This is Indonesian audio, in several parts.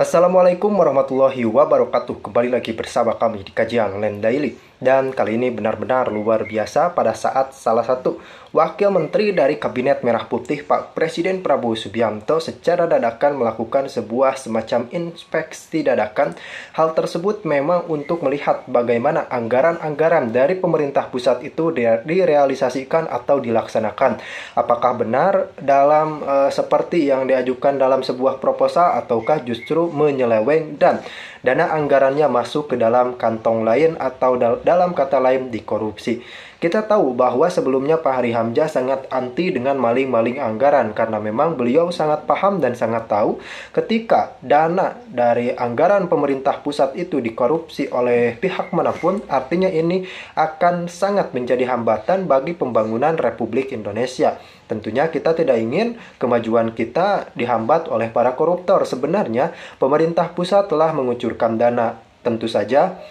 Assalamualaikum warahmatullahi wabarakatuh. Kembali lagi bersama kami di kajian Land Daily. Dan kali ini benar-benar luar biasa pada saat salah satu Wakil Menteri dari Kabinet Merah Putih Pak Presiden Prabowo Subianto secara dadakan melakukan sebuah semacam inspeksi dadakan. Hal tersebut memang untuk melihat bagaimana anggaran-anggaran dari pemerintah pusat itu direalisasikan atau dilaksanakan. Apakah benar dalam seperti yang diajukan dalam sebuah proposal ataukah justru menyeleweng dan dana anggarannya masuk ke dalam kantong lain atau dalam kata lain dikorupsi. Kita tahu bahwa sebelumnya Pak Hari Hamzah sangat anti dengan maling-maling anggaran karena memang beliau sangat paham dan sangat tahu ketika dana dari anggaran pemerintah pusat itu dikorupsi oleh pihak manapun, artinya ini akan sangat menjadi hambatan bagi pembangunan Republik Indonesia. Tentunya kita tidak ingin kemajuan kita dihambat oleh para koruptor. Sebenarnya pemerintah pusat telah mengucurkan dana. Tentu saja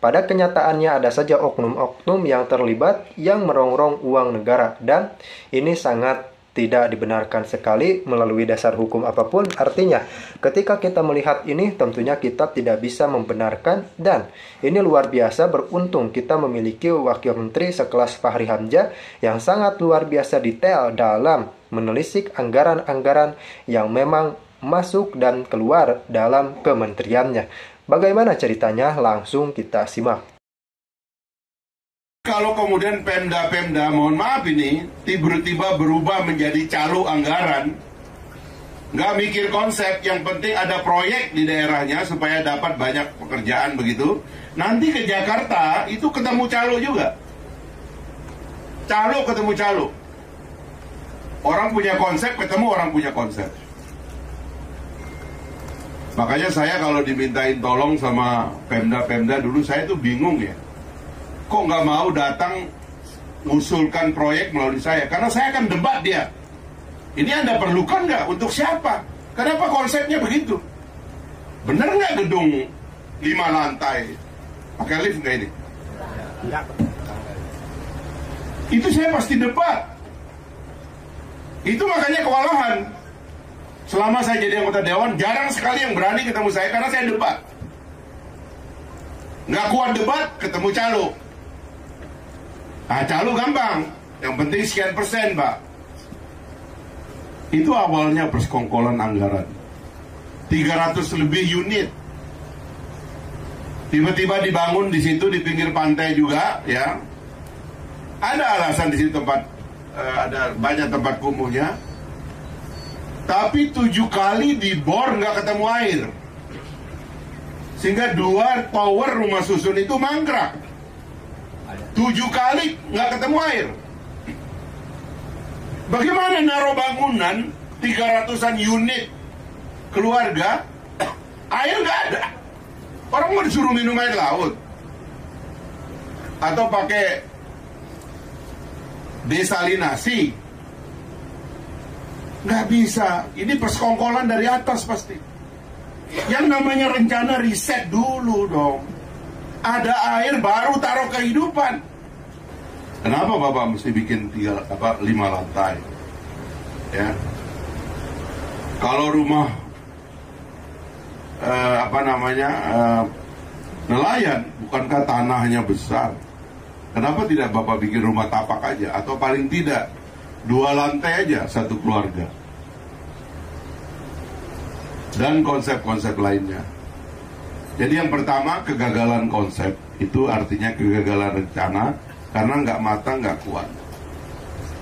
pada kenyataannya ada saja oknum-oknum yang terlibat yang merongrong uang negara, dan ini sangat tidak dibenarkan sekali melalui dasar hukum apapun. Artinya ketika kita melihat ini tentunya kita tidak bisa membenarkan, dan ini luar biasa beruntung kita memiliki Wakil Menteri sekelas Pak Hari Hamzah yang sangat luar biasa detail dalam menelisik anggaran-anggaran yang memang masuk dan keluar dalam kementeriannya. Bagaimana ceritanya? Langsung kita simak. Kalau kemudian Pemda, mohon maaf ini, tiba-tiba berubah menjadi calo anggaran, nggak mikir konsep, yang penting ada proyek di daerahnya supaya dapat banyak pekerjaan begitu. Nanti ke Jakarta, itu ketemu calo juga. Calo ketemu calo. Orang punya konsep, ketemu orang punya konsep. Makanya saya kalau dimintain tolong sama Pemda dulu, saya tuh bingung ya. Kok nggak mau datang mengusulkan proyek melalui saya? Karena saya akan debat dia. Ini Anda perlukan nggak? Untuk siapa? Kenapa konsepnya begitu? Bener nggak gedung 5 lantai? Pakai lift nggak ini? Ya. Itu saya pasti debat. Itu makanya kewalahan. Selama saya jadi anggota dewan, jarang sekali yang berani ketemu saya karena saya debat. Nggak kuat debat, ketemu calo. Nah, calo gampang. Yang penting sekian persen, Pak. Itu awalnya persekongkolan anggaran. 300 lebih unit. Tiba-tiba dibangun di situ, di pinggir pantai juga, ya. Ada alasan di situ tempat, ada banyak tempat kumuhnya. Tapi 7 kali dibor nggak ketemu air, sehingga 2 tower rumah susun itu mangkrak. 7 kali nggak ketemu air. Bagaimana naruh bangunan 300-an unit keluarga, air nggak ada. Orang mau disuruh minum air laut atau pakai desalinasi. Nggak bisa, ini persekongkolan dari atas pasti. Yang namanya rencana riset dulu dong. Ada air baru taruh kehidupan. Kenapa Bapak mesti bikin 5 lantai? Ya. Kalau rumah nelayan, bukankah tanahnya besar? Kenapa tidak Bapak bikin rumah tapak aja? Atau paling tidak 2 lantai aja, 1 keluarga. Dan konsep-konsep lainnya. Jadi yang pertama, kegagalan konsep. Itu artinya kegagalan rencana, karena nggak matang, nggak kuat.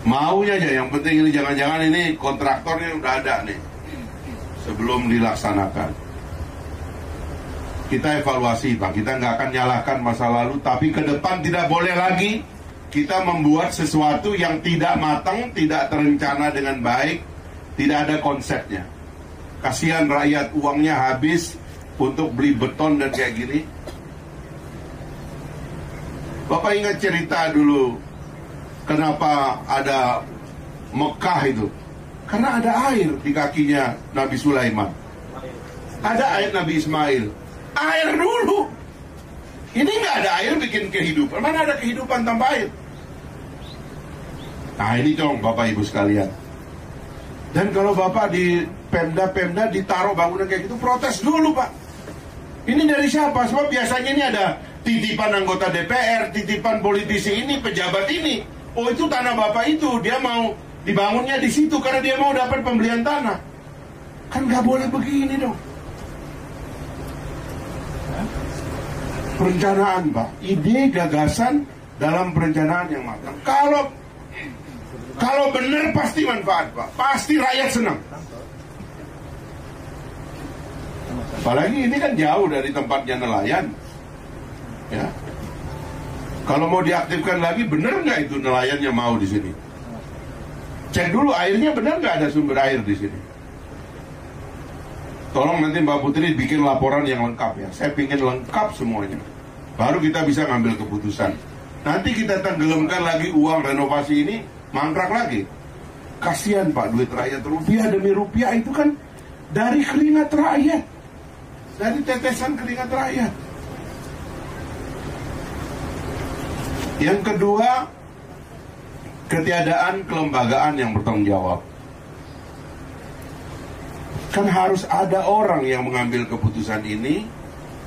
Maunya aja, yang penting ini jangan-jangan ini kontraktornya udah ada nih sebelum dilaksanakan. Kita evaluasi, Pak. Kita nggak akan nyalahkan masa lalu, tapi ke depan tidak boleh lagi kita membuat sesuatu yang tidak matang, tidak terencana dengan baik, tidak ada konsepnya. Kasihan rakyat, uangnya habis untuk beli beton dan kayak gini. Bapak ingat cerita dulu, kenapa ada Mekah itu? Karena ada air di kakinya Nabi Sulaiman. Ada air Nabi Ismail. Air dulu. Ini nggak ada air bikin kehidupan. Mana ada kehidupan tanpa air? Nah ini dong Bapak Ibu sekalian. Dan kalau Bapak Pemda-pemda ditaruh bangunan kayak gitu, protes dulu Pak. Ini dari siapa? Sebab biasanya ini ada titipan anggota DPR, titipan politisi ini, pejabat ini. Oh itu tanah bapak itu, dia mau dibangunnya di situ karena dia mau dapat pembelian tanah. Kan nggak boleh begini dong. Perencanaan Pak, ide gagasan dalam perencanaan yang matang. Kalau benar pasti manfaat Pak, pasti rakyat senang. Apalagi ini kan jauh dari tempatnya nelayan. Ya. Kalau mau diaktifkan lagi, benar nggak itu nelayannya mau di sini? Cek dulu airnya benar nggak ada sumber air di sini. Tolong nanti Mbak Putri bikin laporan yang lengkap ya. Saya ingin lengkap semuanya. Baru kita bisa ngambil keputusan. Nanti kita tenggelamkan lagi uang renovasi ini, mangkrak lagi. Kasihan Pak, duit rakyat, rupiah demi rupiah itu kan dari keringat rakyat. Dari tetesan keringat rakyat. Yang kedua, ketiadaan kelembagaan yang bertanggung jawab. Kan harus ada orang yang mengambil keputusan ini.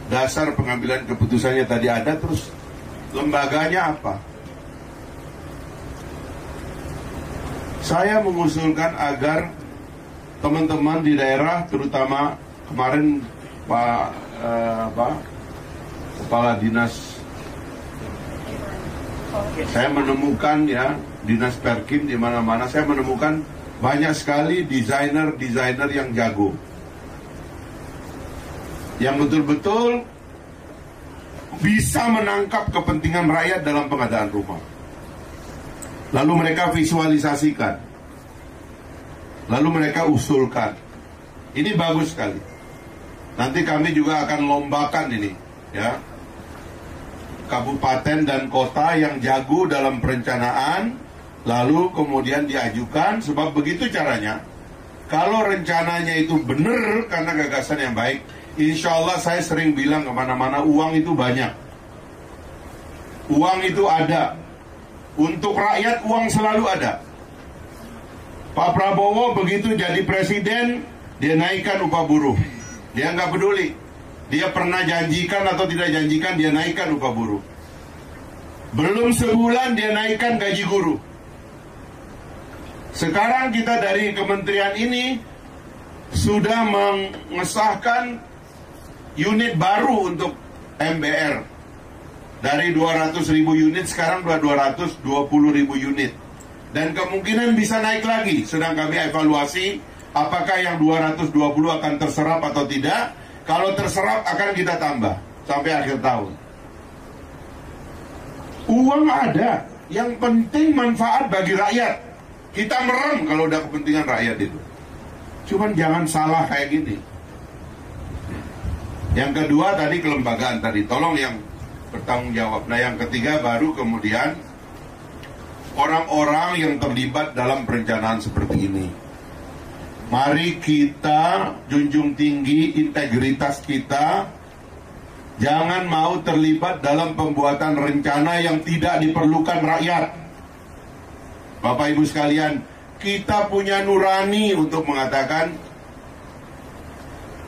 Dasar pengambilan keputusannya tadi ada, terus lembaganya apa? Saya mengusulkan agar teman-teman di daerah, terutama kemarin Pak Kepala Dinas, saya menemukan ya Dinas Perkim di mana-mana, saya menemukan banyak sekali desainer yang jago, yang betul-betul bisa menangkap kepentingan rakyat dalam pengadaan rumah. Lalu mereka visualisasikan, lalu mereka usulkan. Ini bagus sekali. Nanti kami juga akan lombakan ini, ya, kabupaten dan kota yang jago dalam perencanaan, lalu kemudian diajukan. Sebab begitu caranya. Kalau rencananya itu benar karena gagasan yang baik, insya Allah saya sering bilang kemana-mana, uang itu banyak, uang itu ada. Untuk rakyat uang selalu ada. Pak Prabowo begitu jadi presiden, dia naikkan upah buruh. Dia nggak peduli, dia pernah janjikan atau tidak janjikan, dia naikkan upah buruh. Belum sebulan dia naikkan gaji guru. Sekarang kita dari kementerian ini sudah mengesahkan unit baru untuk MBR. Dari 200.000 unit sekarang sudah 220.000 unit. Dan kemungkinan bisa naik lagi. Sedang kami evaluasi apakah yang 220 akan terserap atau tidak. Kalau terserap akan kita tambah sampai akhir tahun. Uang ada, yang penting manfaat bagi rakyat. Kita merem kalau udah kepentingan rakyat itu. Cuman jangan salah kayak gini. Yang kedua tadi kelembagaan tadi, tolong yang bertanggung jawab. Nah yang ketiga baru kemudian orang-orang yang terlibat dalam perencanaan seperti ini. Mari kita junjung tinggi integritas kita. Jangan mau terlibat dalam pembuatan rencana yang tidak diperlukan rakyat. Bapak Ibu sekalian, kita punya nurani untuk mengatakan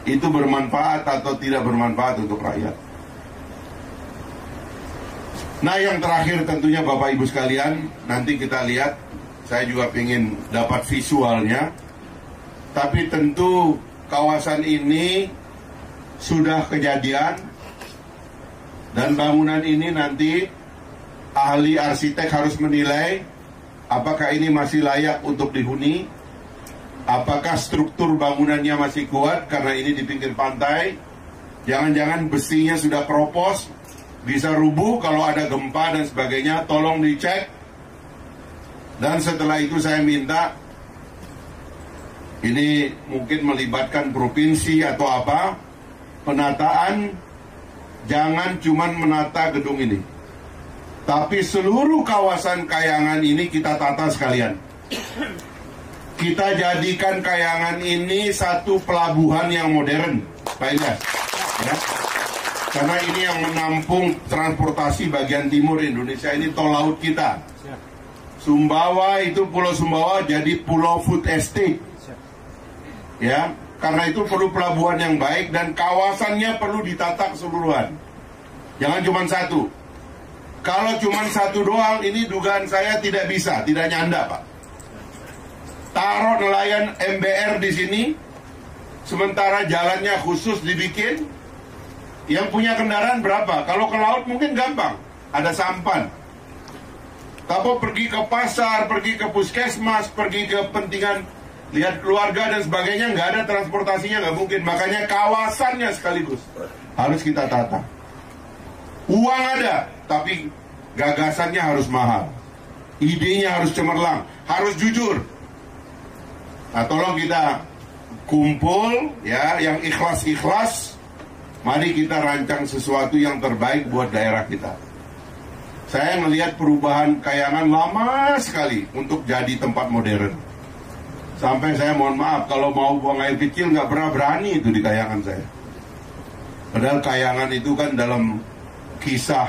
itu bermanfaat atau tidak bermanfaat untuk rakyat. Nah yang terakhir tentunya Bapak Ibu sekalian, nanti kita lihat, saya juga ingin dapat visualnya. Tapi tentu kawasan ini sudah kejadian, dan bangunan ini nanti ahli arsitek harus menilai apakah ini masih layak untuk dihuni, apakah struktur bangunannya masih kuat karena ini di pinggir pantai, jangan-jangan besinya sudah keropos, bisa rubuh kalau ada gempa dan sebagainya, tolong dicek. Dan setelah itu saya minta, ini mungkin melibatkan provinsi atau apa, penataan, jangan cuma menata gedung ini, tapi seluruh kawasan Kayangan ini kita tata sekalian. Kita jadikan Kayangan ini satu pelabuhan yang modern, Pak Ilyas, ya. Karena ini yang menampung transportasi bagian timur Indonesia, ini tol laut kita. Sumbawa itu Pulau Sumbawa jadi pulau food estate. Ya, karena itu perlu pelabuhan yang baik dan kawasannya perlu ditata keseluruhan. Jangan cuma satu. Kalau cuma satu doang, ini dugaan saya tidak bisa, tidak nyanda, Pak. Taruh nelayan MBR di sini, sementara jalannya khusus dibikin. Yang punya kendaraan berapa? Kalau ke laut mungkin gampang, ada sampan. Tapi pergi ke pasar, pergi ke puskesmas, pergi ke pentingan lihat keluarga dan sebagainya, nggak ada transportasinya, nggak mungkin. Makanya kawasannya sekaligus harus kita tata. Uang ada, tapi gagasannya harus mahal. Idenya harus cemerlang, harus jujur. Nah, tolong kita kumpul ya, yang ikhlas-ikhlas. Mari kita rancang sesuatu yang terbaik buat daerah kita. Saya melihat perubahan Kayangan lama sekali untuk jadi tempat modern. Sampai saya mohon maaf, kalau mau buang air kecil nggak pernah berani itu di Kayangan saya. Padahal Kayangan itu kan dalam kisah,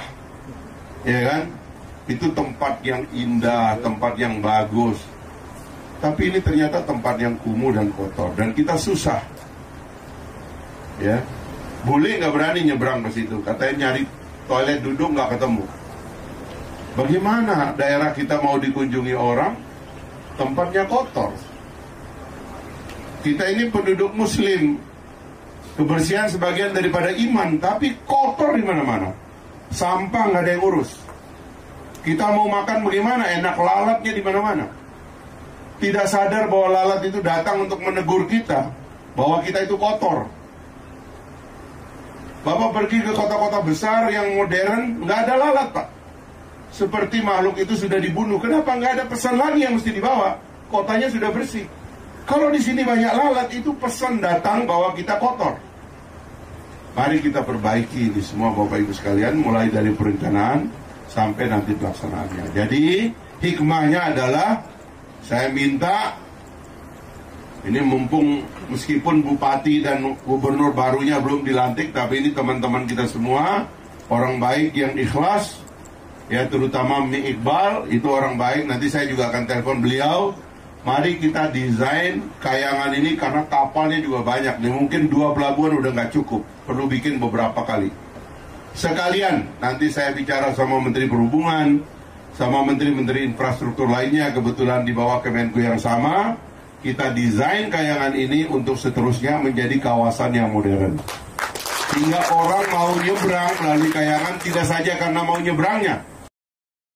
ya kan? Itu tempat yang indah, tempat yang bagus. Tapi ini ternyata tempat yang kumuh dan kotor, dan kita susah. Ya, bule nggak berani nyebrang ke situ, katanya nyari toilet duduk nggak ketemu. Bagaimana daerah kita mau dikunjungi orang, tempatnya kotor? Kita ini penduduk Muslim, kebersihan sebagian daripada iman, tapi kotor di mana-mana. Sampah nggak ada yang urus. Kita mau makan bagaimana? Enak lalatnya di mana-mana. Tidak sadar bahwa lalat itu datang untuk menegur kita bahwa kita itu kotor. Bapak pergi ke kota-kota besar yang modern, nggak ada lalat, Pak. Seperti makhluk itu sudah dibunuh. Kenapa nggak ada pesan lagi yang mesti dibawa? Kotanya sudah bersih. Kalau di sini banyak lalat, itu pesan datang bahwa kita kotor. Mari kita perbaiki ini semua, Bapak Ibu sekalian, mulai dari perencanaan sampai nanti pelaksanaannya. Jadi hikmahnya adalah saya minta, ini mumpung meskipun bupati dan gubernur barunya belum dilantik, tapi ini teman-teman kita semua orang baik yang ikhlas, ya, terutama Mi Iqbal, itu orang baik. Nanti saya juga akan telepon beliau. Mari kita desain Kayangan ini, karena kapalnya juga banyak nih. Mungkin 2 pelabuhan udah nggak cukup, perlu bikin beberapa kali. Sekalian nanti saya bicara sama Menteri Perhubungan, sama menteri-menteri infrastruktur lainnya, kebetulan di bawah Kemenku yang sama. Kita desain Kayangan ini untuk seterusnya menjadi kawasan yang modern, sehingga orang mau nyebrang melalui Kayangan tidak saja karena mau nyebrangnya,